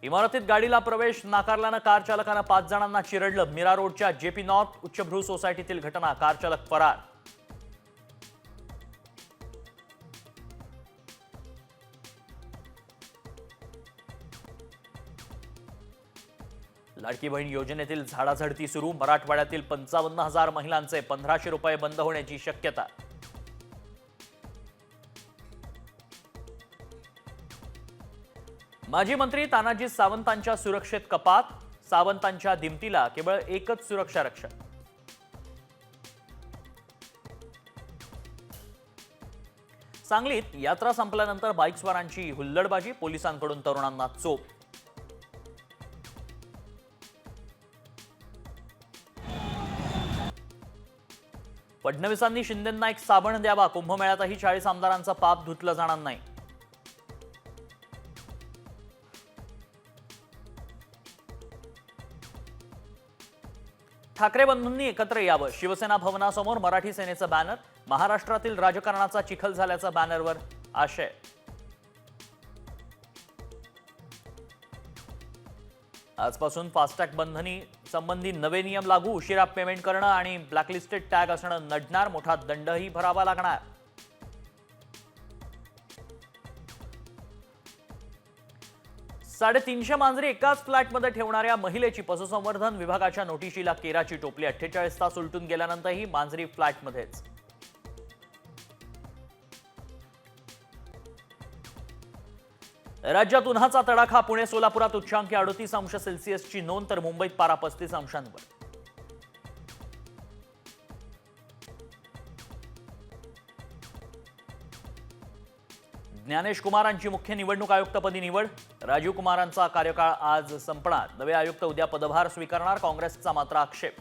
इमारतीत गाडीला प्रवेश नाकारल्यानं कार चालकानं 5 जणांना चिरडलं। मीरा रोडच्या जेपी नॉर्थ उच्चभ्रू सोसायटीतील घटना। कार चालक फरार। लाडकी बहीण योजनेतील झाडाझडती सुरू। मराठवाड्यातील 55,000 महिलांचे 1,500 रुपये बंद होण्याची शक्यता। माजी मंत्री तानाजी सावंतांच्या सुरक्षेत कपात। सावंतांच्या दिमतीला केवळ एकच सुरक्षा रक्षक। सांगलीत यात्रा संपल्यानंतर बाईकस्वारांची हुल्लडबाजी। पोलिसांकडून तरुणांना चोप। फडणवीसांनी शिंदेंना एक साबण द्यावा। कुंभमेळ्यातही 40 आमदारांचं पाप धुतलं जाणार नाही। ठाकरे बंधूंनी एकत्र यावं। शिवसेना भवनासमोर मराठी सेनेचं बॅनर। महाराष्ट्रातील राजकारणाचा चिखल झाल्याचा बॅनरवर आशय। आजपासून फास्टॅग बंधनी संबंधी नवे नियम लागू। उशिरा पेमेंट करणं आणि ब्लॅकलिस्टेड टॅग असणं नडणार। मोठा दंडही भरावा लागणार। 350 मांजरी एकाच फ्लॅटमध्ये ठेवणाऱ्या महिलेची पशुसंवर्धन विभागाच्या नोटिशीला केराची टोपली। 48 तास उलटून गेल्यानंतरही मांजरी फ्लॅटमध्येच। राज्यात उन्हाचा तडाखा। पुणे सोलापुरात उच्चांकी 38 अंश सेल्सिअसची नोंद, तर मुंबईत पारा 35 अंशांवर। ज्ञानेश कुमारांची मुख्य निवडणूक आयुक्तपदी निवड। राजीव कुमारांचा कार्यकाळ आज संपणार। नवे आयुक्त उद्या पदभार स्वीकारणार। काँग्रेसचा मात्र आक्षेप।